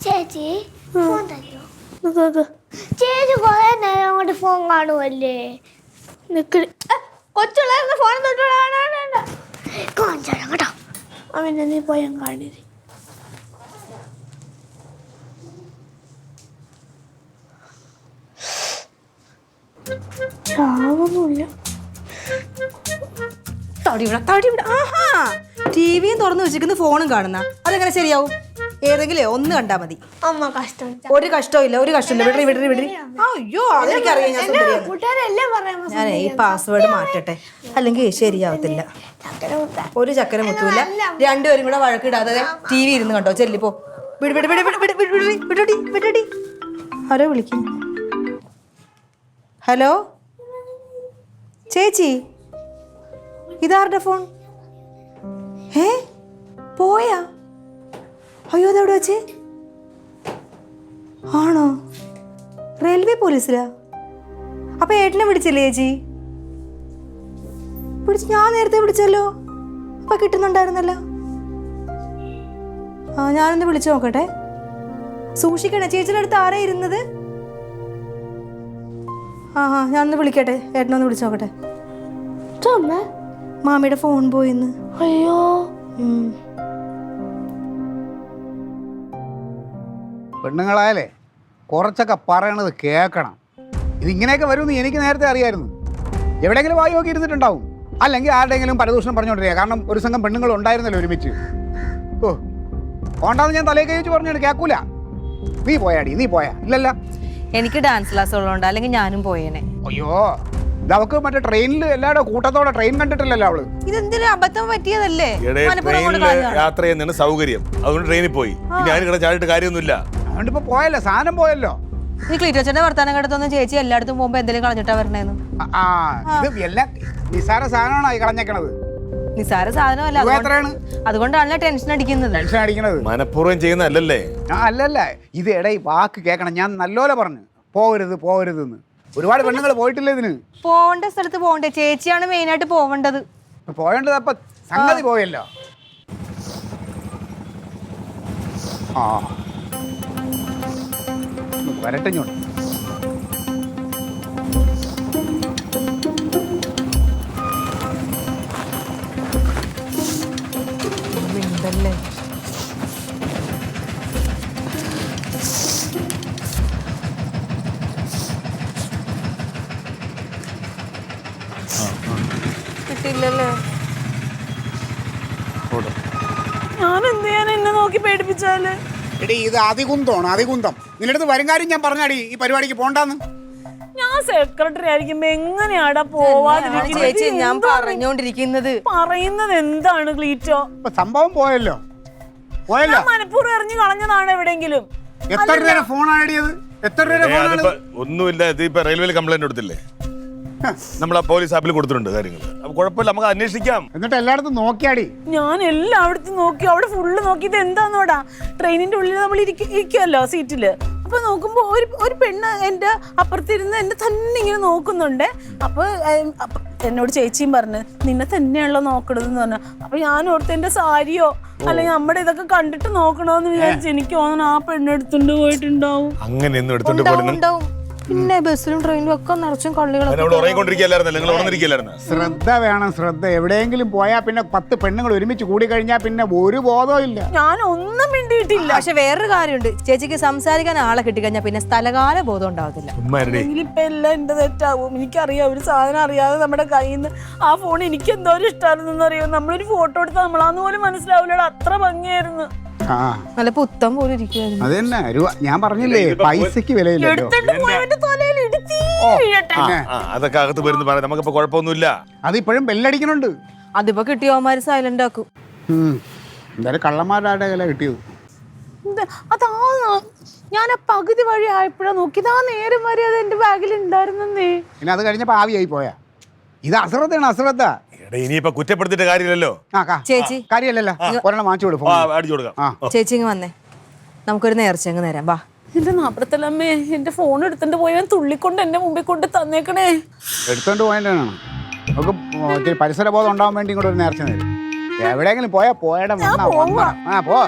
ചേച്ചി ഫോൺ തരുമോ? ചേച്ചി കുറെ നേരം അങ്ങോട്ട് ഫോൺ കാണുമല്ലേ? കൊച്ചുള്ള ഫോൺ കാണിച്ചാലോ കേട്ടോ. അവനെ നീ പോയാൽ കാണി. ചാവൊന്നുമില്ല. ടിവിയും തുറന്നു വെച്ചിരിക്കുന്ന ഫോണും കാണുന്ന അതെങ്ങനെ ശരിയാവും? ഏതെങ്കിലും ഒന്ന് കണ്ടാ മതി. അമ്മ കഷ്ടം. ഒരു കഷ്ടമില്ല, ഒരു കഷ്ടമില്ല. വിടറി. അയ്യോ അതെനിക്കറിയാം. ഞാൻ ഈ പാസ്വേഡ് മാറ്റട്ടെ, അല്ലെങ്കിൽ ശരിയാവത്തില്ല. ഒരു ചക്കര മുത്തൂല്ല. രണ്ടുപേരും കൂടെ വഴക്കിടാതെ ടി വി ഇരുന്ന് കണ്ടോ. ചെല്ലിപ്പോ. ആരോ വിളിക്കുന്നു. ഹലോ ചേച്ചി, ഇതാരുടെ ഫോൺ? പോയാ? അയ്യോ അതെവിടെ വെച്ച്? ആണോ? റെയിൽവേ പോലീസിലാ? അപ്പൊ ഏട്ടനെ വിളിച്ചില്ലേ ചേച്ചി? ഞാൻ നേരത്തെ വിളിച്ചല്ലോ, അപ്പൊ കിട്ടുന്നുണ്ടായിരുന്നല്ലോ. ഞാനൊന്ന് വിളിച്ചു നോക്കട്ടെ. സൂക്ഷിക്കണേ. ചേച്ചിയുടെ അടുത്ത് ആരാ ഇരുന്നത്? ഞാനൊന്ന് വിളിക്കട്ടെ, ഏട്ടനൊന്ന് വിളിച്ചു നോക്കട്ടെ. മാമിയുടെ ഫോൺ പോയിന്ന്. അയ്യോ. പെണ്ണുങ്ങളായാലേ കുറച്ചൊക്കെ പറയണത് കേൾക്കണം. ഇതിങ്ങനെയൊക്കെ വരുമെന്ന് എനിക്ക് നേരത്തെ അറിയായിരുന്നു. എവിടെയെങ്കിലും വായി നോക്കി ഇരുന്നിട്ടുണ്ടാവും, അല്ലെങ്കിൽ ആരുടെയെങ്കിലും പരദൂഷണം പറഞ്ഞുകൊണ്ടിരിക്കുക. കാരണം ഒരു സംഘം പെണ്ണുങ്ങൾ ഉണ്ടായിരുന്നല്ലോ ഒരുമിച്ച്. ഓ ഓണ്ടാന്ന് ഞാൻ തലേ കഴിച്ച് പറഞ്ഞാണ്, കേൾക്കൂല. നീ പോയാടി, നീ പോയാ? ഇല്ലല്ല, എനിക്ക് ഡാൻസ് ക്ലാസ് ഉള്ളതുകൊണ്ട്, അല്ലെങ്കിൽ ഞാനും പോയേനെ. അയ്യോ ഇതവക്ക് മറ്റേ ട്രെയിനിൽ എല്ലാവരുടെ കൂട്ടത്തോടെ ട്രെയിൻ കണ്ടിട്ടില്ലല്ലോ അവള്. ഇതെന്തിനും അബദ്ധം പറ്റിയതല്ലേ? യാത്ര ചെയ്യുന്നതാണ് സൗകര്യം, അതുകൊണ്ട് ട്രെയിനിൽ പോയി. ഞാൻ ഇവിടെ ചാടിയിട്ട് കാര്യമൊന്നുമില്ല. അതുകൊണ്ട് ഇപ്പൊ പോയല്ലോ, സാധനം പോയല്ലോ. ഈ ക്ലീറ്റോച്ചന്റെ വർത്താനം കേട്ടതൊന്നും ചേച്ചി എല്ലായിടത്തും പോകുമ്പോ എന്തെങ്കിലും കളഞ്ഞിട്ടാ വരണേന്ന്. ഇത് എല്ലാം നിസാര സാധനമാണോ ഈ കളഞ്ഞേക്കണത്? നിസാര സാധനമല്ല, അതുകൊണ്ടാണല്ലോ ടെൻഷൻ അടിക്കുന്നത്. മനഃപൂർവ്വം ചെയ്യുന്നതല്ലേ? അല്ലല്ല, ഇത് ഇടയിൽ വാക്ക് കേൾക്കണം. ഞാൻ നല്ലോലെ പറഞ്ഞു പോകരുതെന്ന്. ഒരുപാട് പെണ്ണുങ്ങൾ പോയിട്ടില്ല ഇതിന്. പോകേണ്ട സ്ഥലത്ത് പോകണ്ടേ? ചേച്ചിയാണ് മെയിൻ ആയിട്ട് പോവേണ്ടത്. പോകേണ്ടത് അപ്പൊ സംഗതി പോയല്ലോ. വരട്ടെ ഇങ്ങോട്ട്. മിണ്ടല്ലേ. കിട്ടിയില്ലല്ലേ? ഞാൻ എന്ത് ചെയ്യാൻ? എന്നെ നോക്കി പേടിപ്പിച്ചാല്? എടി ഇത് അതികുന്തമാണ്, അതികുന്തം. നിന്റെ അടുത്ത് വരും കാര്യം ഞാൻ പറഞ്ഞാടി ഈ പരിപാടിക്ക് പോണ്ടാന്ന്. ഞാൻ സെക്രട്ടറി ആയിരിക്കുമ്പോ എങ്ങനെയാടാ പോവാതിരിക്കുന്നത്? ഞാൻ പറഞ്ഞോണ്ടിരിക്കുന്നത് പറയുന്നത് എന്താണ് ക്ലീറ്റോ? സംഭവം പോയല്ലോ. മനഃപൂർവ്വം എറിഞ്ഞു കളഞ്ഞതാണ് എവിടെയെങ്കിലും. എത്ര രൂപ ഫോൺ ആടിയത്? എത്ര രൂപ? ഒന്നുമില്ല, ഇതിപ്പോ റെയിൽവേയിൽ കംപ്ലൈന്റ് കൊടുത്തില്ലേ? നമ്മൾ ആ പോലീസ് ആപ്പിൽ കൊടുത്തിട്ടുണ്ട് കാര്യങ്ങൾ. അപ്പൊ കുഴപ്പമില്ല, നമുക്ക് അന്വേഷിക്കാം. എന്നിട്ട് എല്ലായിടത്തും നോക്കിയാടി? ഞാൻ എല്ലായിടത്തും നോക്കി, അവിടെ ഫുള്ള് നോക്കി. ഇത് എന്താന്നോടാ, ട്രെയിനിന്റെ ഉള്ളിൽ നമ്മൾ ഇരിക്കുമല്ലോ സീറ്റില്. അപ്പൊ നോക്കുമ്പോ ഒരു പെണ്ണ് എന്റെ അപ്പുറത്തിരുന്ന് എന്നെ തന്നെ ഇങ്ങനെ നോക്കുന്നുണ്ട്. അപ്പൊ എന്നോട് ചേച്ചിയും പറഞ്ഞു, നിന്നെ തന്നെയാണല്ലോ നോക്കണതെന്ന് പറഞ്ഞു. അപ്പൊ ഞാൻ ഓർത്ത് എന്റെ സാരിയോ അല്ലെങ്കിൽ നമ്മുടെ ഇതൊക്കെ കണ്ടിട്ട് നോക്കണോന്ന് വിചാരിച്ചു. എനിക്ക് തോന്നുന്നു ആ പെണ്ണെടുത്തോണ്ട് പോയിട്ടുണ്ടാവും. അങ്ങനെയൊന്നും എടുത്തോണ്ട് പോലും. പിന്നെ ബസ്സിലും ട്രെയിനിലും ഒക്കെ നിറച്ചും കള്ളികളൊക്കെ. ശ്രദ്ധ വേണം, ശ്രദ്ധ. എവിടെയെങ്കിലും പോയാൽ പിന്നെ 10 പെണ്ണുങ്ങൾ ഒരുമിച്ച് കൂടി കഴിഞ്ഞാൽ പിന്നെ ഒരു ബോധവും ഇല്ല. ഞാൻ ഒന്നും മിണ്ടിയിട്ടില്ല. പക്ഷെ വേറൊരു കാര്യമുണ്ട്, ചേച്ചിക്ക് സംസാരിക്കാൻ ആളെ കിട്ടിക്കഴിഞ്ഞാൽ പിന്നെ സ്ഥലകാല ബോധം ഉണ്ടാവത്തില്ല. ഇപ്പൊ എല്ലാം എന്റെ തെറ്റാവും. എനിക്കറിയാം, ഒരു സാധനം അറിയാതെ നമ്മുടെ കയ്യിൽ നിന്ന് ആ ഫോൺ എനിക്ക് എന്തോരം ഇഷ്ടമായിരുന്നു അറിയാം. നമ്മളൊരു ഫോട്ടോ എടുത്താൽ നമ്മളാന്ന് പോലും മനസ്സിലാവില്ല. അത്ര ഭംഗിയായിരുന്നു. നല്ല പുത്തം പോലെ ഇരിക്കുവായിരുന്നു. അതന്നെ, ഞാൻ പറഞ്ഞില്ലേ പൈസക്ക് വിലയില്ലല്ലോ. അതൊക്കെ അകത്ത് വരുന്ന പറയാം, നമുക്കിപ്പോ കുഴപ്പമൊന്നുമില്ല. അതിപ്പോഴും ബെല്ലടിക്കണുണ്ട്. അതിപ്പോ കിട്ടിയവന്മാര് സൈലന്റ് ആക്കും. എന്തായാലും കള്ളന്മാരുടെ കയ്യില കിട്ടിയത്. അതാ ഞാൻ ആ പകുതി വഴി ആയപ്പോഴാ നോക്കിയത്. ആ നേരം വരെ അത് എന്റെ ബാഗിൽ ഉണ്ടായിരുന്നേ. പിന്നെ അത് കഴിഞ്ഞപ്പോ ആവിയായി പോയാ. ഇത് അശ്രദ്ധയാണ്, അശ്രദ്ധ. ഇനിയിപ്പോ കുറ്റപ്പെടുത്തിട്ട് കാര്യമില്ലല്ലോ. ചേച്ചി കാര്യമല്ലല്ലോ, ഒരെണ്ണം വാങ്ങിച്ചു കൊടുക്കും. ചേച്ചി ഇങ്ങ് വന്നേ, നമുക്കൊരു നേർച്ച അങ്ങ് നേരം. വാ. എന്റെ നാപ്പത്തല്ലമ്മേ, എന്റെ ഫോൺ എടുത്തോണ്ട് പോയാൽ തുള്ളിക്കൊണ്ട് എന്റെ മുമ്പിൽ കൊണ്ട് തന്നേക്കണേ. എടുത്തോണ്ട് പോയതാണ്. നമുക്ക് പരിസര ബോധം ഉണ്ടാവാൻ വേണ്ടി ഇങ്ങോട്ട് ഒരു നേർച്ച നേരം. എവിടെയെങ്കിലും പോയാ പോയടം ആ പോ.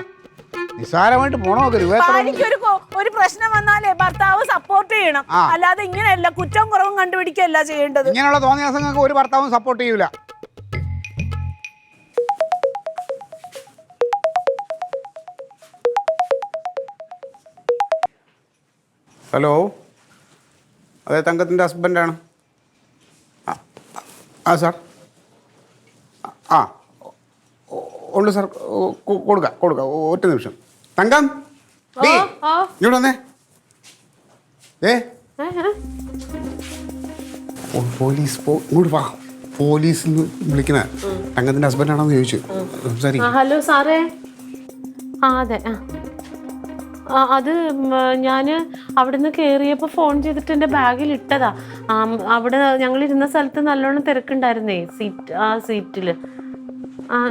നിസ്സാരമായിട്ട് പോണോക്കെ ഒരു പ്രശ്നം വന്നാലേ ഭർത്താവ് സപ്പോർട്ട് ചെയ്യണം. അല്ലാതെ ഇങ്ങനെയല്ല കുറ്റം കുറവും കണ്ടുപിടിക്കല്ല ചെയ്യേണ്ടത്. ഇങ്ങനെയുള്ള തോന്നിയാസങ്ങൾക്ക് ഒരു ഭർത്താവും സപ്പോർട്ട് ചെയ്യൂല. ഹലോ, അതെ തങ്കത്തിൻ്റെ ഹസ്ബൻഡാണ്. ആ സാർ, ആ ഉണ്ട് സാർ, കൊടുക്കാം ഒറ്റ നിമിഷം. തങ്കം ഇങ്ങോട്ട് വന്നേ. പോലീസ് ഇങ്ങോട്ട് വാ. പോലീസ് വിളിക്കുന്ന തങ്കത്തിൻ്റെ ഹസ്ബൻഡാണെന്ന് ചോദിച്ചു. സംസാരിക്കും. ഹലോ സാറേ. അതെ. അത് ഞാൻ അവിടുന്ന് കയറിയപ്പോൾ ഫോൺ ചെയ്തിട്ട് എൻ്റെ ബാഗിൽ ഇട്ടതാ. അവിടെ ഞങ്ങളിരുന്ന സ്ഥലത്ത് നല്ലോണം തിരക്കുണ്ടായിരുന്നേ, സീറ്റിൽ.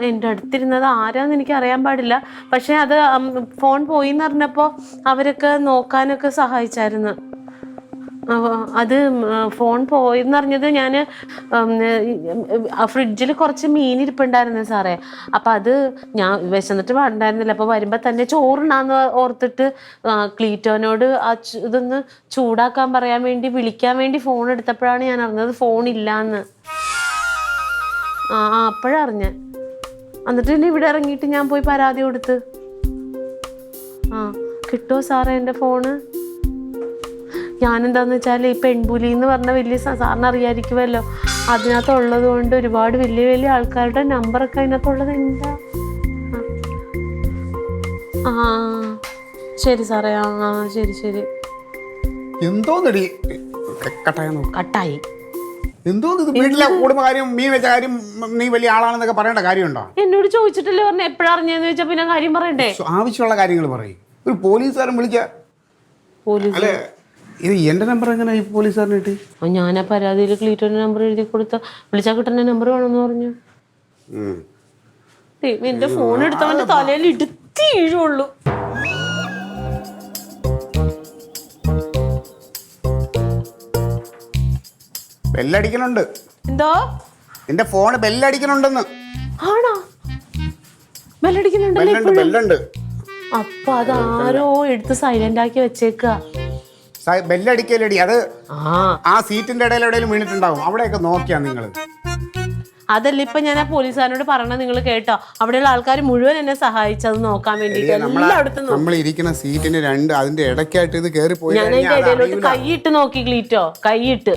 എൻ്റെ അടുത്തിരുന്നത് ആരാന്ന് എനിക്ക് അറിയാൻ പാടില്ല. പക്ഷെ അത് ഫോൺ പോയി എന്ന് പറഞ്ഞപ്പോൾ അവരൊക്കെ നോക്കാനൊക്കെ സഹായിച്ചായിരുന്നു. അത് ഫോൺ പോയെന്ന് പറഞ്ഞത് ഞാൻ ഫ്രിഡ്ജിൽ കുറച്ച് മീൻ ഇരിപ്പുണ്ടായിരുന്നു സാറേ. അപ്പം അത് ഞാൻ വിശന്നിട്ട് പാടുണ്ടായിരുന്നില്ല. അപ്പോൾ വരുമ്പോൾ തന്നെ ചോറുണ്ടാന്ന് ഓർത്തിട്ട് ക്ലീറ്റോനോട് ഇതൊന്ന് ചൂടാക്കാൻ പറയാൻ വേണ്ടി വിളിക്കാൻ വേണ്ടി ഫോൺ എടുത്തപ്പോഴാണ് ഞാൻ അറിഞ്ഞത് ഫോണില്ലാന്ന്. അപ്പോഴറിഞ്ഞ. എന്നിട്ട് പിന്നെ ഇവിടെ ഇറങ്ങിയിട്ട് ഞാൻ പോയി പരാതി കൊടുത്ത്. കിട്ടുമോ സാറേ എൻ്റെ ഫോണ്? ഞാനെന്താന്ന് വെച്ചാൽ ഈ പെൺപുലി എന്ന് പറഞ്ഞ വലിയ സാറിന് അറിയാതിരിക്കുമല്ലോ, അതിനകത്തുള്ളത് കൊണ്ട് ഒരുപാട് വലിയ വലിയ ആൾക്കാരുടെ നമ്പറൊക്കെ അതിനകത്തുള്ളത്. എന്താ? ശരി സാറേ. ശരി. എന്തോന്നടി കട്ടായി. എന്തോന്ന് വീട്ടിലെ കുടുംബകാര്യം, മീൻ വെച്ച കാര്യം നീ വലിയ ആളാണെന്നൊക്കെ പറയേണ്ട കാര്യമുണ്ടോ? എന്നോട് ചോദിച്ചിട്ടല്ലേ പറഞ്ഞ എപ്പോഴാ അറിഞ്ഞെന്ന് ചോദിച്ചാ പിന്നെ കാര്യം പറയണ്ടേ? ആവശ്യമുള്ള കാര്യങ്ങൾ പറയും. ഒരു പോലീസുകാരൻ വിളിച്ച അല്ലേ? ഇത് എന്റെ നമ്പർ എങ്ങനെ ഈ പോലീസുകാരന് കിട്ടി? ഞാൻ ആ പരാതിയിൽ ക്ലീറ്റോന്റെ നമ്പർ എഴുതി കൊടുത്ത വിളിച്ചാൽ കിട്ടുന്ന നമ്പർ വേണമെന്ന് പറഞ്ഞു. എന്റെ ഫോൺ എടുത്തവന്റെ തലയിൽ ഇടുത്തി വീഴുള്ളൂ. ബെല്ലടിക്കണുണ്ട്. എന്തോ? എന്റെ ഫോണ് ബെല്ലടിക്കണുണ്ടെന്ന്. ആണോ? ബെല്ലുണ്ട്. അപ്പൊ അതാരോ എടുത്ത് സൈലന്റ് ആക്കി വെച്ചേക്ക. ബെല്ലടിക്കലടി, അത് ആ സീറ്റിന്റെ ഇടയിൽ എവിടെയും വീണിട്ടുണ്ടാവും. അവിടെയൊക്കെ നോക്കിയാ നിങ്ങള്. അതല്ല ഇപ്പൊ ഞാൻ ആ പോലീസുകാരനോട് പറഞ്ഞ നിങ്ങൾ കേട്ടോ? അവിടെയുള്ള ആൾക്കാർ മുഴുവൻ എന്നെ സഹായിച്ചത് നോക്കാൻ വേണ്ടിട്ട്. നമ്മൾ ഇരിക്കുന്ന സീറ്റിന് അതിന്റെ ഇടയ്ക്കായിട്ട് ഇത് കേറി പോയി. ഞാൻ അതിന്റെ ഇടയിലോട്ട് കൈയിട്ട് നോക്കി ക്ലീറ്റോ, കൈയിട്ട്.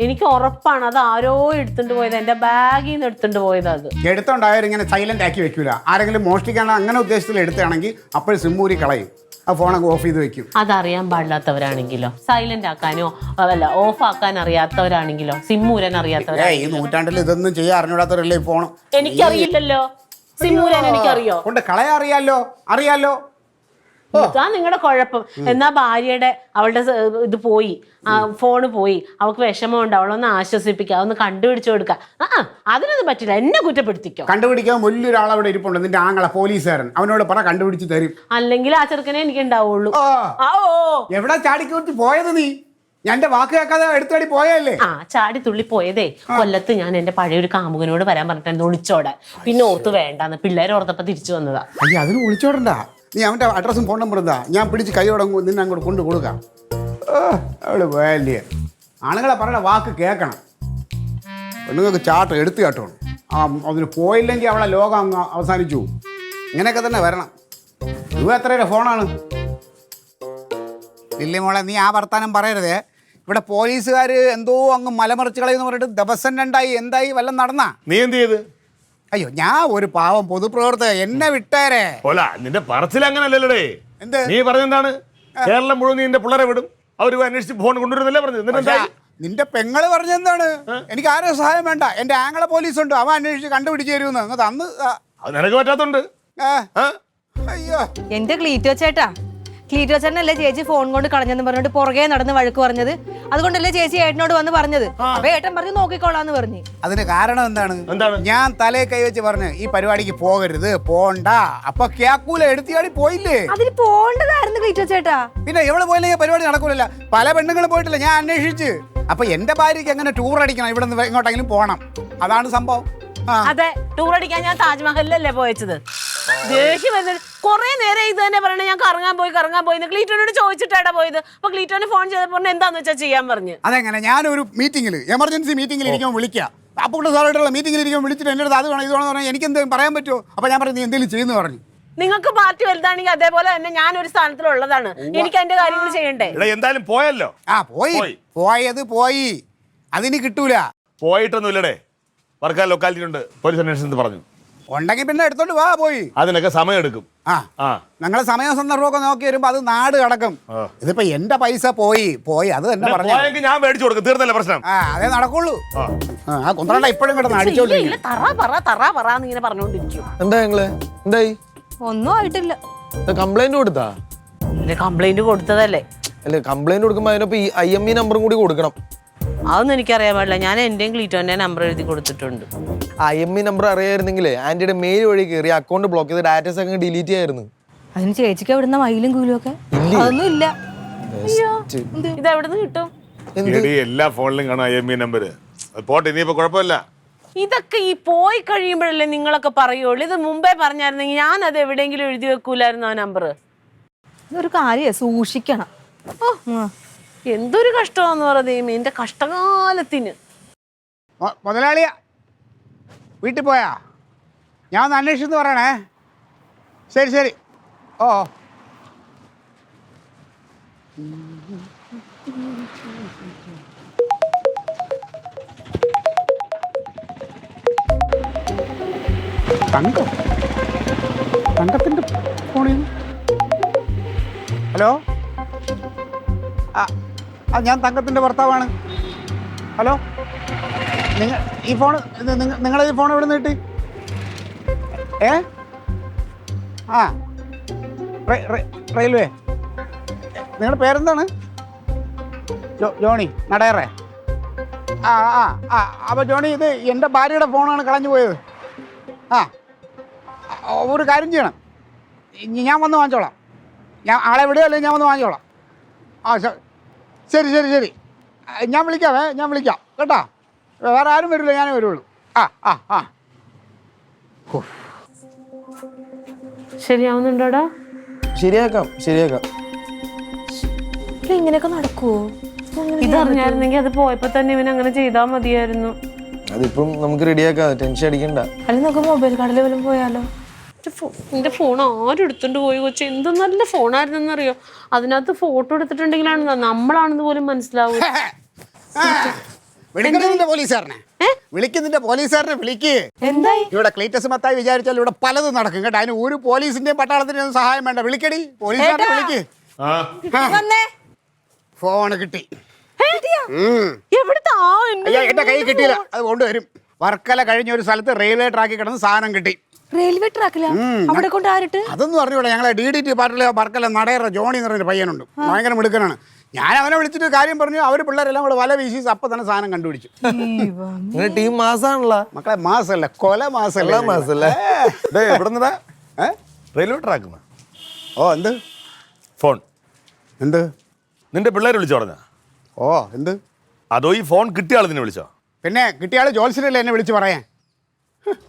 എനിക്ക് ഉറപ്പാണ് അത് ആരോ എടുത്തുകൊണ്ട് പോയത്, എന്റെ ബാഗിൽ നിന്ന് എടുത്തുകൊണ്ട് പോയത്. അത് എടുത്തോണ്ടായാലും ഇങ്ങനെ സൈലന്റ് ആക്കി വെക്കൂല. ആരെങ്കിലും മോഷ്ടിക്കാൻ അങ്ങനെ ഉദ്ദേശത്തിൽ എടുത്താണെങ്കിൽ അപ്പോൾ സിമ്മൂരി കളയും, ആ ഫോണൊക്കെ ഓഫ് ചെയ്ത് വെക്കും. അതറിയാൻ പാടില്ലാത്തവരാണെങ്കിലോ, സൈലന്റ് ആക്കാനോ അല്ല ഓഫ് ആക്കാൻ അറിയാത്തവരാണെങ്കിലോ, സിമ്മൂരാൻ അറിയാത്തവരാ. ഈ നൂറ്റാണ്ടിൽ ഇതൊന്നും ചെയ്യാൻ അറിഞ്ഞൂടാത്തവരല്ലേ ഈ ഫോൺ. എനിക്കറിയില്ലല്ലോ സിമ്മൂരാൻ. എനിക്കറിയോ? കൊണ്ട് കളയാ അറിയാലോ. ഇതാ നിങ്ങളുടെ കുഴപ്പം. എന്നാ ഭാര്യയുടെ അവളുടെ ഇത് പോയി, ഫോണ് പോയി, അവൾക്ക് വിഷമമുണ്ട്, അവളൊന്ന് ആശ്വസിപ്പിക്കുക, ഒന്ന് കണ്ടുപിടിച്ചു കൊടുക്കുക. അതിനൊന്നും പറ്റില്ല, എന്നെ കുറ്റപ്പെടുത്തിക്കോ. കണ്ടുപിടിക്കാൻ വലിയൊരാളവിടെ ഇരിപ്പുണ്ട്, നിന്റെ ആങ്ങളെ പോലീസുകാരൻ. അവനോട് പറ കണ്ടുപിടിച്ച് തരും. അല്ലെങ്കിൽ ആ ചെറുക്കനെ എനിക്ക് ഉണ്ടാവുള്ളൂ. എവിടെ ചാടിക്കുറിച്ച് പോയത് നീ? ഞാൻ എന്റെ വാക്ക് കേൾക്കാതെ എടുത്തടി പോയല്ലേ? ചാടി തുള്ളി പോയതേ കൊല്ലത്ത് ഞാൻ എന്റെ പഴയൊരു കാമുകനോട് വരാൻ പറഞ്ഞിട്ട് ഒളിച്ചോടാൻ. പിന്നെ ഓർത്ത് വേണ്ടാന്ന് പിള്ളേരെ ഓർത്തപ്പോ തിരിച്ചു വന്നതാ. അയ്യോ, അതിന് ഒളിച്ചോടണ്ട. നീ അവന്റെ അഡ്രസ്സും ഫോൺ നമ്പറും എന്താ, ഞാൻ പിടിച്ച് കൈയോടെ നിന്നെ അങ്ങോട്ട് കൊണ്ടു കൊടുക്കാം. അവള് പോയല്ലേ. ആളുകളെ പറയണ വാക്ക് കേൾക്കണം. പെണ്ണുങ്ങൾക്ക് ചാട്ടം എടുത്തു ചാട്ടണം. അതിന് പോയില്ലെങ്കിൽ അവളെ ലോകം അങ്ങ് അവസാനിച്ചു. ഇങ്ങനെയൊക്കെ തന്നെ വരണം. ഇവ എത്രയുടെ ഫോണാണ്? ഇല്ലേ മോളെ, നീ ആ വർത്താനം പറയരുതേ. ഇവിടെ പോലീസുകാർ എന്തോ അങ്ങ് മലമറിച്ച് കളയെന്ന് പറഞ്ഞിട്ട് ദിവസം രണ്ടായി. എന്തായി? വല്ലതും നടന്നാ? നീ എന്ത് ചെയ്ത്? അയ്യോ, ഞാൻ ഒരു പാവം പൊതുപ്രവർത്തകൻ, എന്നെ വിട്ടേരെ. നിന്റെ പറച്ചിൽ അങ്ങനല്ലേ? എന്ത് നീ പറഞ്ഞെന്താണ്? കേരളം മുഴുവൻ നിന്റെ പിള്ളേരെ വിടും, അവർ അന്വേഷിച്ച് ഫോൺ കൊണ്ടുവരുന്നില്ലേ പറഞ്ഞത്? നിന്റെ പെങ്ങള് പറഞ്ഞെന്താണ്? എനിക്ക് ആരും സഹായം വേണ്ട, എന്റെ ആങ്ങളെ പോലീസുണ്ട്, അവൻ അന്വേഷിച്ച് കണ്ടുപിടിച്ച് തരുമെന്ന്. അങ്ങ് തന്ന് നിനക്ക് പറ്റാത്തോണ്ട്. അയ്യോ, എന്റെ ക്ലീറ്റോ ചേട്ടാ, ക്ലീറ്റോ ചേട്ടനല്ലേ ചേച്ചി ഫോൺ കൊണ്ട് കളഞ്ഞെന്ന് പറഞ്ഞിട്ട് പുറകെ നടന്ന് വഴക്ക് പറഞ്ഞത്? അതുകൊണ്ടല്ലേ ചേച്ചി ഏട്ടനോട് വന്ന് പറഞ്ഞത്? അപ്പൊ ഏട്ടൻ പറഞ്ഞു നോക്കിക്കോളാന്ന് പറഞ്ഞു. അതിന് കാരണം എന്താണ്? ഞാൻ തലയെ കൈവച്ച് പറഞ്ഞു ഈ പരിപാടിക്ക് പോകരുത്, പോണ്ട. അപ്പൊ കേക്കൂല, എടുത്തിയാടി പോയില്ലേ? അതിന് പോണ്ടതായിരുന്നു ക്ലീറ്റോ ചേട്ടാ. പിന്നെ എവിടെ പോയില്ലെങ്കിൽ പരിപാടി നടക്കൂലല്ല. പല പെണ്ണുങ്ങളും പോയിട്ടില്ല, ഞാൻ അന്വേഷിച്ച്. അപ്പൊ എന്റെ ഭാര്യക്ക് എങ്ങനെ ടൂർ അടിക്കണം, ഇവിടെ നിന്ന് എങ്ങോട്ടെങ്കിലും പോകണം. അതാണ് സംഭവം. അതെ, ടൂർ അടിക്കാൻ ഞാൻ താജ്മഹലിലല്ലേ പോയച്ചത്. ദേഷ്യം വരുന്നത് കൊറേ നേരം ഇത് തന്നെ പറയണേ. ഞാൻ കറങ്ങാൻ പോയി ക്ലീറ്റോനോട് ചോദിച്ചിട്ടാടാ പോയത്. അപ്പൊ ക്ലീറ്റോന് ഫോൺ ചെയ്തപ്പോ എന്താന്ന് വെച്ചാൽ ചെയ്യാൻ പറഞ്ഞു. അതെങ്ങനെ? ഞാനൊരു മീറ്റിംഗിൽ, എമർജൻസി മീറ്റിംഗിൽ ഇരിക്കുമ്പോൾ വിളിക്കാം. അപ്പോൾ സാറായിട്ടുള്ള മീറ്റിംഗിൽ ഇരിക്കുമ്പോൾ വിളിച്ചിട്ട് എൻ്റെ അടുത്ത് അത് വേണം ഇത് വേണമെന്ന് പറഞ്ഞാൽ എനിക്ക് എന്തെങ്കിലും പറയാൻ പറ്റുമോ? അപ്പോൾ ഞാൻ പറഞ്ഞു നീ എന്തെങ്കിലും ചെയ്യുന്നു പറഞ്ഞു. നിങ്ങൾക്ക് പാർട്ടി വലുതാണെങ്കിൽ അതേപോലെ തന്നെ ഞാനൊരു സ്ഥാനത്തിലുള്ളതാണ്. എനിക്ക് അതിന്റെ കാര്യങ്ങൾ ചെയ്യണ്ടേ? എന്തായാലും പോയല്ലോ. പോയി അതിന് കിട്ടൂല. പോയിട്ടൊന്നുമില്ലടേ. വർക്കാൽ ലൊക്കാലിറ്റി ഉണ്ട്, പോലീസ് അന്വേഷണത്തിൽ പറഞ്ഞു. ഉണ്ടെങ്കിൽ പിന്നെ എടുത്തോണ്ട് വാ. പോയി അതിനൊക്കെ സമയം എടുക്കും. ഞങ്ങളെ സമയ സന്ദർഭമൊക്കെ നോക്കി വരുമ്പോ അത് നാട് കടക്കും. ഇതിപ്പോ എന്റെ പൈസ പോയി അത് തന്നെ പറഞ്ഞു. ഞാൻ മേടിച്ചു കൊടുക്കും, തീർന്നല്ലേ പ്രശ്നം. അതേ നടക്കുള്ളൂ. ആ കുന്ത്രണ്ട ഇപ്പോഴും കിടന്ന് അടിച്ചോണ്ടിരിക്കും. ഇങ്ങനെ പറഞ്ഞോണ്ടിരിക്കും. എന്തായി? ഒന്നും ആയിട്ടില്ല. കംപ്ലൈന്റ് കൊടുത്താ? കംപ്ലൈന്റ് കൊടുത്തതല്ലേ. അല്ലെ, കംപ്ലൈന്റ് കൊടുക്കുമ്പോ അതിനൊപ്പം ഈ IME നമ്പറും കൂടി കൊടുക്കണം. അതൊന്നും എനിക്കറിയാൻ പാടില്ല. ഞാൻ എന്റെയും ക്ലീറ്റോന്റെ നമ്പർ എഴുതി കൊടുത്തിട്ടുണ്ട്. IME നമ്പർ അറിയായിരുന്നെങ്കിലേ ആന്റിയുടെ മെയിൽ വഴി കയറി അക്കൗണ്ട് ബ്ലോക്ക് ചെയ്ത് ഡാറ്റാസ് ഒക്കെ ഡിലീറ്റ് ചെയ്യായിരുന്നു. അതിന് ചേച്ചിക്ക് എവിടുന്ന മയിലും കൂലും ഒക്കെ? അതൊന്നും ഇല്ല. ഇത് എവിടുന്ന് കിട്ടും? എല്ലാ ഫോണിലും കാണാം IME നമ്പർ. പോട്ടെ, ഇനിയിപ്പോ കുഴപ്പമില്ല. ഇതൊക്കെ ഈ പോയി കഴിയുമ്പോഴല്ലേ നിങ്ങളൊക്കെ പറയുള്ളൂ. ഇത് മുമ്പേ പറഞ്ഞായിരുന്നെങ്കിൽ ഞാൻ അത് എവിടെയെങ്കിലും എഴുതി വെക്കൂലായിരുന്നു ആ നമ്പർ. ഇതൊരു കാര്യ സൂക്ഷിക്കണം. എന്തൊരു കഷ്ടമാന്ന് പറയുന്നത് എന്റെ കഷ്ടകാലത്തിന്. മുതലാളിയ വീട്ടിൽ പോയാ? ഞാൻ ഒന്ന് അന്വേഷിച്ചെന്ന് പറയണേ. ശരി. ഓ തങ്കത്തിന്റെ ഫോണിൽ. ഹലോ, ഞാൻ തങ്കത്തിന്റെ ഭർത്താവാണ്. ഹലോ, ഈ ഫോൺ നിങ്ങളെ ഈ ഫോൺ എവിടെ നിന്ന് കിട്ടി? റെയിൽവേ. നിങ്ങളുടെ പേരെന്താണ്? ജോണി നടയറേ. അപ്പോൾ ജോണി, ഇത് എൻ്റെ ഭാര്യയുടെ ഫോണാണ് കളഞ്ഞു പോയത്. ഒരു കാര്യം ചെയ്യണം, ഞാൻ വന്ന് വാങ്ങിച്ചോളാം. ഞാൻ ആളെ വിടുകയല്ലേ, ഞാൻ വന്ന് വാങ്ങിച്ചോളാം. ശരി. ഞാൻ വിളിക്കാം കേട്ടോ. വേറെ ആരും വരില്ല, ഞാനേ വരുള്ളൂ. ശരിയാവുന്നുണ്ടോടാ? ശരിയാക്കാം. ഇങ്ങനെയൊക്കെ നടക്കുവോ? ഇതറിഞ്ഞായിരുന്നെങ്കിൽ അത് പോയപ്പോ തന്നെ ഇവൻ അങ്ങനെ ചെയ്താൽ മതിയായിരുന്നു. അതിപ്പം നമുക്ക് റെഡിയാക്കാം, ടെൻഷൻ അടിക്കണ്ട. അല്ലെങ്കിൽ നമുക്ക് മൊബൈൽ കടയിൽ പോലും പോയാലോ? എന്റെ ഫോൺ ആരും എടുത്തോണ്ട് പോയി കൊച്ചെ. എന്ത് നല്ല ഫോണായിരുന്നെന്നറിയോ? അതിനകത്ത് ഫോട്ടോ എടുത്തിട്ടുണ്ടെങ്കിലാണ് നമ്മളാണെന്ന് പോലും മനസ്സിലാവൂ. വിളിക്കുന്നതിന്റെ പോലീസുകാരനെ വിളിക്ക്. ഇവിടെ ക്ലീറ്റസ് മത്തായി വിചാരിച്ചാൽ ഇവിടെ പലതും നടക്കും കേട്ടോ. അതിന് ഒരു പോലീസിന്റെയും പട്ടാളത്തിന്റെയും സഹായം വേണ്ട. വിളിക്കടി, പോലീസുകാരനെ വിളിക്ക്. ഫോണ് കിട്ടി. എന്റെ കൈ കിട്ടിയില്ല, അത് കൊണ്ടുവരും. വർക്കല കഴിഞ്ഞ ഒരു സ്ഥലത്ത് റെയിൽവേ ട്രാക്കിൽ കിടന്ന് സാധനം കിട്ടി. റെയിൽവേ ട്രാക്കില അവിടെ കൊണ്ട് ആരിട്ട്? അതൊന്നും അറിഞ്ഞൂടെ. ഞങ്ങളെ DDT പാർട്ടിലെ വർക്കല നടയറ ജോണി എന്ന് പറഞ്ഞൊരു പയ്യനുണ്ട്, ഭയങ്കര മിടുക്കനാണ്. ഞാൻ അവനെ വിളിച്ചിട്ട് കാര്യം പറഞ്ഞു. അവര് പിള്ളേരെല്ലാം കൂടെ വല വീശി അപ്പൊ തന്നെ സാധനം കണ്ടുപിടിച്ചു. ടീം മാസാണല്ലോ മക്കളെ. മാസല്ല, കൊല മാസല്ലേ. Railway track. എന്ത് ഫോൺ? എന്ത് നിന്റെ പിള്ളേർ വിളിച്ചു പറഞ്ഞ? എന്ത്? അതോ ഈ ഫോൺ കിട്ടിയ ആൾ നിന്നെ വിളിച്ചോ? പിന്നെ കിട്ടിയ ആള് ജോത്സ്യനല്ലേ എന്നെ വിളിച്ച് പറയാൻ.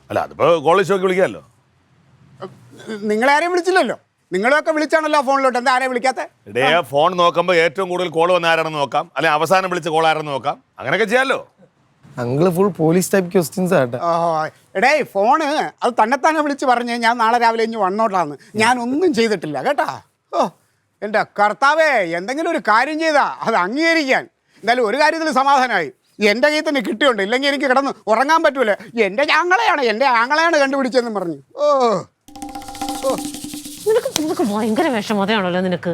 അല്ല, അതിപ്പോ കോളേജ് ഷോക്ക് വിളിക്കാമല്ലോ. നിങ്ങളാരെയും വിളിച്ചില്ലല്ലോ. നിങ്ങളൊക്കെ വിളിച്ചാണല്ലോ ഫോണിലോട്ട്. എന്താ ആരെയും വിളിക്കാത്ത? ഫോൺ നോക്കുമ്പോൾ ഏറ്റവും കൂടുതൽ കോൾ വന്ന ആരാണെന്ന് നോക്കാം, അല്ലെ അവസാനം വിളിച്ച കോൾ ആരെന്ന് നോക്കാം. അങ്ങനെയൊക്കെ ചെയ്യാമല്ലോ. Uncle full police type questions ആട്ടെ. ഫോണ് അത് തന്നെത്താനെ വിളിച്ച് പറഞ്ഞ് ഞാൻ നാളെ രാവിലെ ഇനി വന്നോട്ടാന്ന്. ഞാനൊന്നും ചെയ്തിട്ടില്ല കേട്ടാ. എൻ്റെ കർത്താവേ, എന്തെങ്കിലും ഒരു കാര്യം ചെയ്താ അത് അംഗീകരിക്കാൻ. എന്തായാലും ഒരു കാര്യത്തിൽ സമാധാനമായി. എൻ്റെ കയ്യിൽ തന്നെ കിട്ടിയുണ്ട്. ഇല്ലെങ്കിൽ എനിക്ക് കിടന്ന് ഉറങ്ങാൻ പറ്റൂല. എൻ്റെ ആങ്ങളെയാണ് കണ്ടുപിടിച്ചെന്ന് പറഞ്ഞു. നിനക്ക് ഭയങ്കര വിഷമതയാണല്ലോ നിനക്ക്.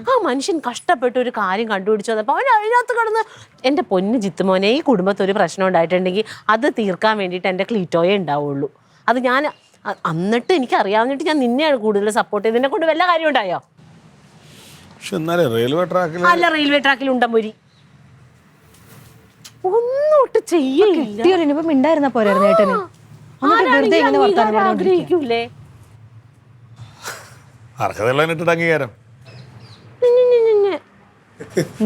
ആ മനുഷ്യൻ കഷ്ടപ്പെട്ട് ഒരു കാര്യം കണ്ടുപിടിച്ചത്. അപ്പൊ അവൻ അതിനകത്ത് കിടന്ന് എൻ്റെ പൊന്ന് ജിത്തുമോനെ, ഈ കുടുംബത്തിൽ ഒരു പ്രശ്നം ഉണ്ടായിട്ടുണ്ടെങ്കിൽ അത് തീർക്കാൻ വേണ്ടിയിട്ട് എൻ്റെ ക്ലീറ്റോയെ ഉണ്ടാവുള്ളൂ. അത് ഞാൻ എന്നിട്ട് എനിക്ക് അറിയാവുന്നിട്ട് ഞാൻ നിന്നെയാണ് കൂടുതൽ സപ്പോർട്ട് ചെയ്ത്. നിന്നെ കൊണ്ട് വല്ല കാര്യം ഉണ്ടായോ? റെയിൽവേ ട്രാക്കിൽ അല്ല, റെയിൽവേ ട്രാക്കിൽ ഉണ്ടമ്പൊരി ഒന്നോട്ട് ചെയ്യില്ല. മിണ്ടായിരുന്ന പോരായിരുന്നു ഏട്ടന്. ആഗ്രഹിക്കൂലേ? അർഹതയുള്ളതിനിട്ട് അംഗീകാരം.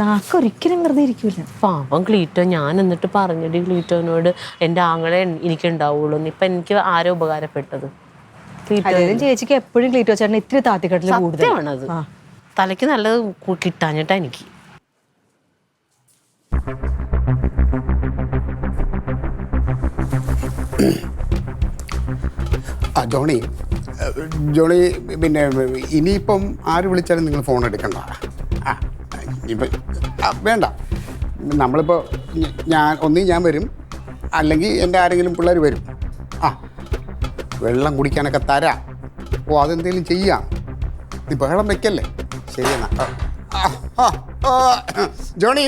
നാക്കൊരിക്കലും വെറുതെ ഇരിക്കൂല. പാവം ക്ലീറ്റോ, ഞാൻ എന്നിട്ട് പറഞ്ഞടി ക്ലീറ്റോനോട് എൻ്റെ ആങ്ങളെ എനിക്ക് ഉണ്ടാവുള്ളൂ. ഇപ്പൊ എനിക്ക് ആരോ ഉപകാരപ്പെട്ടത്. അല്ലെങ്കിൽ ചേച്ചിക്ക് എപ്പോഴും ക്ലീറ്റോ ചേട്ടൻ ഇത്തിരി താത്തിക്കെട്ടിൽ കൂടുതൽ. സത്യമാണത്. തലയ്ക്ക് നല്ലത് കിട്ടാഞ്ഞിട്ടാ എനിക്ക്. ജോണി പിന്നെ ഇനിയിപ്പം ആര് വിളിച്ചാലും നിങ്ങൾ ഫോൺ എടുക്കണ്ട. ഇപ്പം വേണ്ട. നമ്മളിപ്പോൾ ഞാൻ വരും, അല്ലെങ്കിൽ എൻ്റെ ആരെങ്കിലും പിള്ളേർ വരും. വെള്ളം കുടിക്കാനൊക്കെ തരാം. അതെന്തെങ്കിലും ചെയ്യാം. നീ ബഹളം വെക്കല്ലേ. ശരിയെന്നാ. ജോണി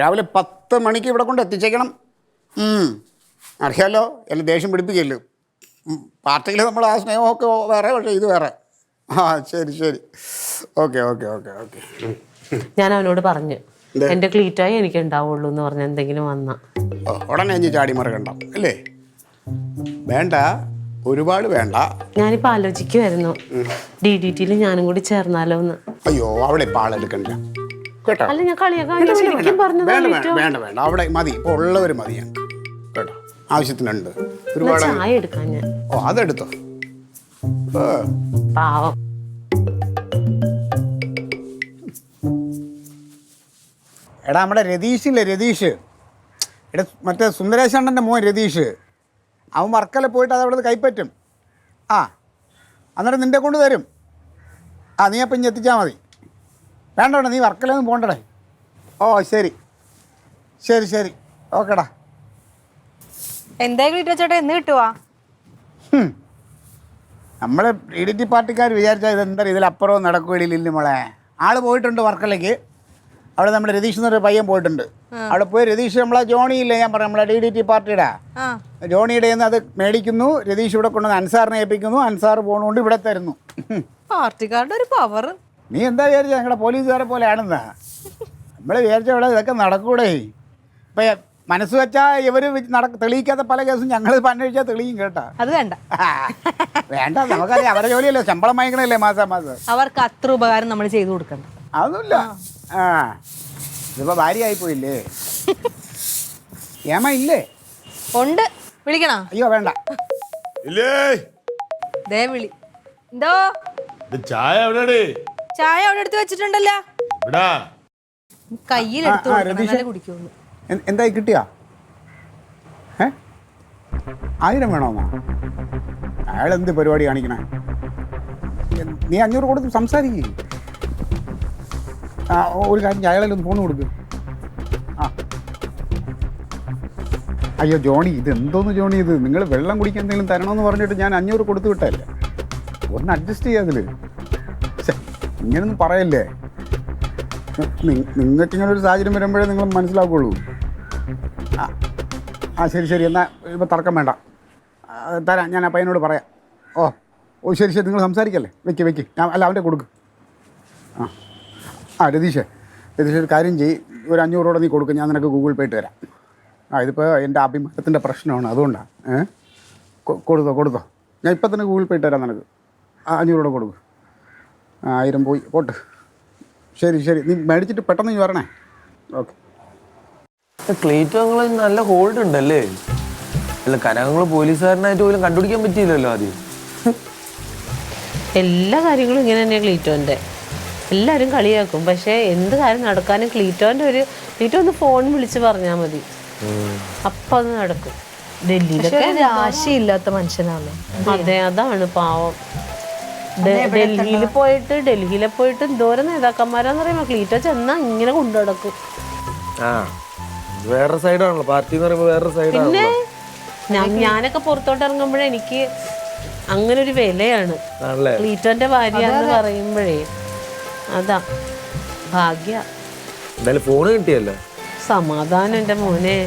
രാവിലെ 10 മണിക്ക് ഇവിടെ കൊണ്ട് എത്തിച്ചേക്കണം. അറിയാലോ, എല്ലാം ദേഷ്യം പിടിപ്പിക്കല്ലോ. പാർട്ടിയിൽ നമ്മൾ ആ സ്നേഹമൊക്കെ വേറെ, പക്ഷേ ഇത് വേറെ. ശരി. ഓക്കെ. ഞാൻ അവനോട് പറഞ്ഞു, എൻ്റെ ക്ലീറ്റായി എനിക്ക് ഉണ്ടാവുള്ളൂ എന്ന് പറഞ്ഞ എന്തെങ്കിലും വന്ന ഉടനെ ഇനി ചാടി മറകണ്ട അല്ലേ. വേണ്ട, ഒരുപാട് വേണ്ട. ഞാനിപ്പോൾ ആലോചിക്കുമായിരുന്നു DDT-യിൽ ഞാനും കൂടി ചേർന്നാലോ എന്ന്. അയ്യോ, അവിടെ ഇപ്പോൾ ആളെടുക്കണ്ട കേട്ടോ. അല്ല, ഞാൻ കളിയാക്കാൻ ശരിക്കും പറഞ്ഞത്. വേണ്ട, അവിടെ മതി. ഇപ്പോൾ ഉള്ളവർ മതി ഞാൻ കേട്ടോ. ആവശ്യത്തിനുണ്ട് ഒരുപാട്. ചായ എടുക്കാൻ ഞാൻ. അതെടുത്തോ. പാവം. എടാ, നമ്മുടെ രതീഷ് എടാ, മറ്റേ സുന്ദരേശണ്ണൻ്റെ മോൻ രതീഷ്, അവൻ വർക്കല പോയിട്ട് അതവിടെ നിന്ന് കൈപ്പറ്റും. അന്നേരം നിൻ്റെ കൊണ്ട് തരും. നീ അപ്പം ഇനി എത്തിച്ചാൽ മതി. വേണ്ട, നീ വർക്കലൊന്നും പോകണ്ടടേ. ശരി. ഓക്കെടാ. എന്തായാലും ക്ലീറ്റോ ചേട്ടാ എന്ന് കിട്ടുവാ? നമ്മളെ DDT പാർട്ടിക്കാർ വിചാരിച്ചാൽ ഇതെന്താ ഇതിലപ്പുറവും നടക്കുകയില്ല മോളെ. ആൾ പോയിട്ടുണ്ട് വർക്കലേക്ക്. അവിടെ നമ്മുടെ രതീഷ് എന്നൊരു പയ്യൻ പോയിട്ടുണ്ട്. അവിടെ പോയി രതീഷ് നമ്മളെ ജോണിയില്ലേ, ഞാൻ പറഞ്ഞു നമ്മളെ DDT പാർട്ടിയുടെ ജോണിയുടെ നിന്ന് അത് മേടിക്കുന്നു. രതീഷ് ഇവിടെ കൊണ്ടുവന്ന് അൻസാറിനെ ഏൽപ്പിക്കുന്നു. അൻസാർ പോണുകൊണ്ട് ഇവിടെ തരുന്നു. പാർട്ടിക്കാരുടെ ഒരു പവർ. നീ എന്താ വിചാരിച്ച ഞങ്ങളുടെ പോലീസുകാരെ പോലെയാണെന്നാ? നമ്മൾ വിചാരിച്ച ഇവിടെ ഇതൊക്കെ നടക്കൂടെ. ഇപ്പം മനസ്സ് വെച്ചാൽ ഇവർ തെളിയിക്കാത്ത പല കേസും ഞങ്ങൾ അന്വേഷിച്ചാൽ തെളിയും കേട്ടാ. അത് വേണ്ട. വേണ്ട, നമുക്കറിയാം അവരുടെ ജോലിയല്ലേ, ശമ്പളം വാങ്ങിക്കണല്ലേ മാസം. അവർക്ക് അത്ര ഉപകാരം നമ്മൾ ചെയ്തു കൊടുക്കണ്ട. അതൊന്നുമില്ല. ഇതിപ്പോ ഭാര്യയായി പോയില്ലേ? ഏമ ഇല്ലേ? ഉണ്ട്. വിളിക്കണോ? അയ്യോ വേണ്ട. ദേ വിളി. എന്തോ ചായ ചായ അവിടെ എടുത്ത് വെച്ചിട്ടുണ്ടല്ലോ. കയ്യിലെടുത്ത് കുടിക്കുള്ളൂ. എന്തായി കിട്ടിയാ? 1000 വേണോന്നാ? അയാൾ എന്ത് പരിപാടി കാണിക്കണേ? നീ 500 കൊടുത്ത് സംസാരിക്കേ. ഒരു കാര്യം, അയാളൊന്ന് ഫോൺ കൊടുക്ക്. അയ്യോ ജോണി, ഇത് എന്തോന്ന് ജോണി ഇത്? നിങ്ങൾ വെള്ളം കുടിക്കാൻ എന്തെങ്കിലും തരണമെന്ന് പറഞ്ഞിട്ട് ഞാൻ 500 കൊടുത്തു വിട്ടല്ലേ. ഒന്ന് അഡ്ജസ്റ്റ് ചെയ്യാതില്. ഇങ്ങനൊന്നും പറയല്ലേ. നിങ്ങൾക്ക് ഇങ്ങനൊരു സാഹചര്യം വരുമ്പോഴേ നിങ്ങൾ മനസ്സിലാക്കുള്ളൂ. ശരി. എന്നാൽ ഇപ്പോൾ തർക്കം വേണ്ട, തരാം. ഞാൻ ആ പയ്യനോട് പറയാം. ശരി. നിങ്ങൾ സംസാരിക്കല്ലേ. വെക്ക്. ഞാൻ അവൻ്റെ കൊടുക്ക്. രതീഷ് ഒരു കാര്യം ചെയ്യ്. ഒരു 500 രൂപ നീ കൊടുക്കും, ഞാൻ നിനക്ക് ഗൂഗിൾ പേ ഇട്ട് തരാം. ഇതിപ്പോൾ എൻ്റെ അഭിമാനത്തിൻ്റെ പ്രശ്നമാണ്, അതുകൊണ്ടാണ്. കൊടുത്തോ. ഞാൻ ഇപ്പം തന്നെ ഗൂഗിൾ പേ ഇട്ട് തരാം നിനക്ക്. 500 രൂപ കൊടുക്കും. 1000 പോയി പോട്ട്. ശരി. നീ മേടിച്ചിട്ട് പെട്ടെന്ന് നീ വരണേ. ഓക്കെ. ക്ലീറ്റോ നല്ല ഹോൾഡ് ഉണ്ടല്ലേ. അല്ല, കനകങ്ങൾ പോലീസുകാരനായിട്ട് പോലും കണ്ടുപിടിക്കാൻ പറ്റിയില്ലല്ലോ ആദ്യം. എല്ലാ കാര്യങ്ങളും ഇങ്ങനെ തന്നെയാണ് ക്ലീറ്റോൻ്റെ. എല്ലാവരും കളിയാക്കും, പക്ഷേ എന്ത് കാര്യം നടക്കാനും ക്ലീറ്റോ ഒന്ന് ഫോൺ വിളിച്ച് പറഞ്ഞാൽ മതി, അപ്പം അത് നടക്കും. ഡൽഹിയിലൊക്കെ രാശിയില്ലാത്ത മനുഷ്യനാണ്. അതെ, അതാണ് പാവം. ഡൽഹിയിൽ പോയിട്ട് എന്തോരം നേതാക്കന്മാരാന്ന് പറയുമ്പോ ക്ലീറ്റോ ചെന്നാ ഇങ്ങനെ കൊണ്ടു നടക്കും. വേറെ സൈഡാണല്ലോ പാർട്ടി എന്ന് പറയുമ്പോൾ, വേറെ സൈഡാണ്. പിന്നെ ഞാനൊക്കെ പുറത്തോട്ട് ഇറങ്ങുമ്പോഴേ എനിക്ക് അങ്ങനെ ഒരു വിലയാണ് ക്ലീറ്റോന്റെ ഭാര്യ എന്ന് പറയുമ്പോഴേ. അതാ ഭാഗ്യ. എന്തായാലും ഫോണ് കിട്ടിയല്ലോ, സമാധാനം എൻ്റെ മോനെ.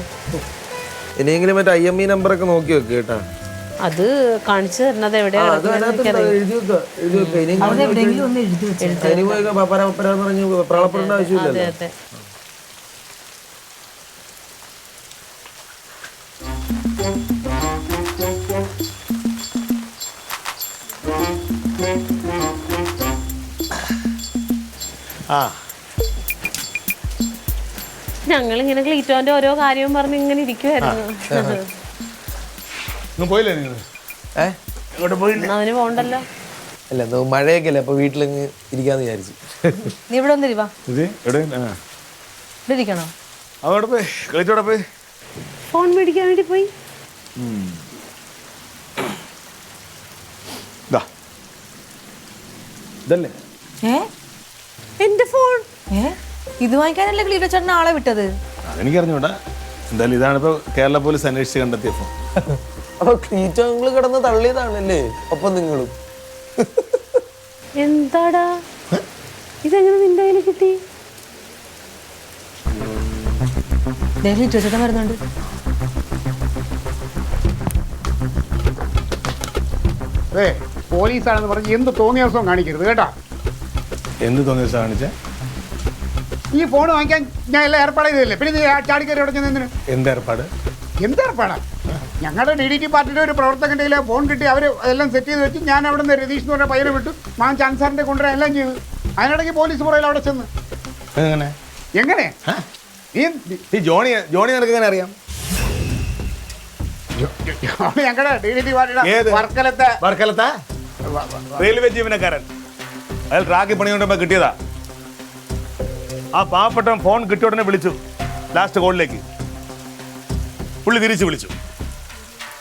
ഇനിയെങ്കിലും മറ്റേ IME നമ്പറൊക്കെ നോക്കി വെക്ക് കേട്ടാ. അത് കാണിച്ചു തരണത് എവിടെയാണ്? പ്രളപ്പെടേണ്ട ആവശ്യമില്ല. അതെ. ഞങ്ങളിങ്ങനെ ക്ലീറ്റോന്റെ ഓരോ കാര്യവും പറഞ്ഞ് ഇങ്ങനെ ഇരിക്കുവായിരുന്നു. പോയില്ലേ നിങ്ങൾ? എങ്ങോട്ട് പോയില്ല? അവന് പോണ്ടല്ലോ. അല്ല എന്തോ മഴയൊക്കെ അല്ലേ, അപ്പൊ വീട്ടിലങ്ങ് ഇരിക്കാന്ന് വിചാരിച്ചു. നീ ഇവിടെ വന്നിരിവാ, ഇത് എവിടെ? ഇവിടെ ഇരിക്കണോ? അവിടെ പോയി കളിച്ചോടെ പോയി ഫോൺ മേടിക്കാൻ വേണ്ടി പോയി. ഇതല്ലേ എന്റെ ഫോൺ. ഇത് വാങ്ങിക്കാനല്ലേ ക്ലീറ്റോ ചേട്ടൻ ആളെ വിട്ടത്? അതെനിക്കറിഞ്ഞൂടാ. എന്തായാലും ഇതാണിപ്പോ കേരള പോലീസ് അന്വേഷിച്ച് കണ്ടെത്തിയ ഫോൺ. അപ്പൊ ക്ലീറ്റോ അങ്കിള് കിടന്ന് തള്ളിയതാണല്ലേ ഒപ്പം നിങ്ങളും? എന്താടാ ഇതെങ്ങനെ നിന്റെ കയ്യിൽ കിട്ടി? ക്ലീറ്റോ ചേട്ടൻ വരുന്നുണ്ട്. പോലീസാണെന്ന് പറഞ്ഞ് എന്ത് തോന്നിയ ദിവസവും കാണിക്കരുത് കേട്ടാ. എന്ത് തോന്നിയ ദിവസം കാണിച്ചേ? ഈ ഫോൺ വാങ്ങിക്കാൻ ഞാൻ എല്ലാം ഏർപ്പാട് ചെയ്തില്ലേ, പിന്നെ ചാടിക്കറി അവിടെ ചെന്നതിന് എന്ത് ഏർപ്പാട്? എന്ത് ഏർപ്പാടാ? ഞങ്ങളുടെ DDT പാർട്ടിയുടെ ഒരു പ്രവർത്തകൻ്റെ കയ്യിൽ ഫോൺ കിട്ടി, അവർ എല്ലാം സെറ്റ് ചെയ്ത് വെച്ച് ഞാൻ അവിടെ നിന്ന് രതീഷ് എന്ന് പറഞ്ഞ പയ്യനെ വിട്ടു, ഞാൻ ചാൻസാറിൻ്റെ കൊണ്ടുവരാൻ എല്ലാം ചെയ്തു. അതിനിടയ്ക്ക് പോലീസ് പുറയിൽ അവിടെ ചെന്ന്. എങ്ങനെ എങ്ങനെ ഈ ജോണി നിനക്ക് എങ്ങനെ അറിയാം? ഞങ്ങളുടെ DDT പാർട്ടിയുടെ വർക്കലത്തെ റെയിൽവേ ജീവനക്കാരൻ, അയാൾ ട്രാക്കി പണി കൊണ്ടുമ്പോ കിട്ടിയതാ. ആ പാവപ്പെട്ടവൻ ഫോൺ കിട്ടിയ ഉടനെ വിളിച്ചു, ലാസ്റ്റ് കോളിലേക്ക് പുള്ളി തിരിച്ചു വിളിച്ചു,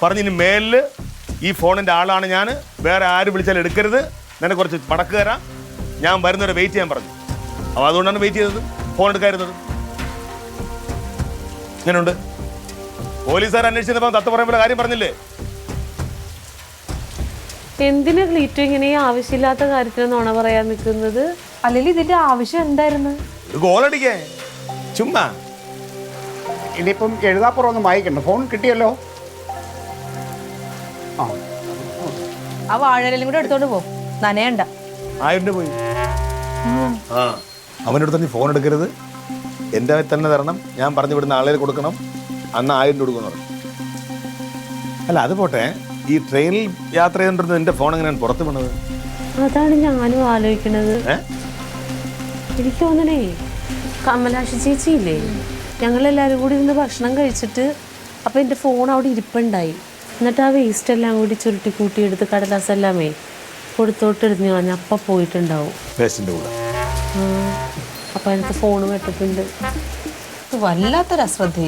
പറഞ്ഞു ഇനി മേലില് ഈ ഫോണിന്റെ ആളാണ് ഞാൻ, വേറെ ആര് വിളിച്ചാലും എടുക്കരുത്, നിന്നെ കുറച്ച് മടക്ക് തരാം, ഞാൻ വരുന്നവരെ വെയിറ്റ് ചെയ്യാൻ പറഞ്ഞു. അപ്പോൾ അതുകൊണ്ടാണ് വെയിറ്റ് ചെയ്തത്, ഫോൺ എടുക്കാതിരുന്നത്. ഇങ്ങനെയുണ്ട്. പോലീസുകാർ അന്വേഷിച്ചപ്പോൾ തത്ത പറയുമ്പോൾ കാര്യം പറഞ്ഞില്ലേ? എന്തിനാ ക്ലീറ്റോ ഇങ്ങനെ ആവശ്യമില്ലാത്ത കാര്യത്തിന് നുണ പറയാൻ നിൽക്കുന്നത്? അല്ലെങ്കിൽ ഇതിന്റെ ആവശ്യം എന്തായിരുന്നു? ഗോളടിക്കേ ചുമ്മാ. ഇനിയിപ്പം എഴുതാപ്പുറം ഒന്നും വായിക്കണ്ട, ഫോൺ കിട്ടിയല്ലോ. ആ വാഴയിലും കൂടെ എടുത്തോണ്ട് പോ, നനയണ്ട. 1000 പോയി. ആ അവൻ്റെ അടുത്ത് നീ ഫോൺ എടുക്കരുത്, എൻ്റെ തന്നെ തരണം, ഞാൻ പറഞ്ഞു വിടുന്ന ആളുകൾ കൊടുക്കണം, അന്ന് 1000 കൊടുക്കണം പറഞ്ഞു. അല്ല അത് പോട്ടെ, ഈ ട്രെയിനിൽ യാത്ര ചെയ്തിട്ട് എൻ്റെ ഫോൺ എങ്ങനെയാണ് പുറത്ത് വീണത്? അതാണ് ഞാനും ആലോചിക്കണത്. എനിക്ക് തോന്നണേ കമലാക്ഷി ചേച്ചിയില്ലേ, ഞങ്ങളെല്ലാവരും കൂടി ഇരുന്ന് ഭക്ഷണം കഴിച്ചിട്ട് അപ്പോൾ എൻ്റെ ഫോൺ അവിടെ ഇരിപ്പുണ്ടായി. എന്നിട്ട് ആ വേസ്റ്റ് എല്ലാം കൂടി ചുരുട്ടി കൂട്ടിയെടുത്ത് കടലാസെല്ലാമേ കൊടുത്തോട്ടെടുത്ത് കളഞ്ഞ അപ്പം പോയിട്ടുണ്ടാവും വേസ്റ്റിൻ്റെ കൂടെ. അപ്പം എനിക്ക് ഫോൺ വെട്ടിട്ടുണ്ട്. വല്ലാത്തൊരു അശ്രദ്ധ.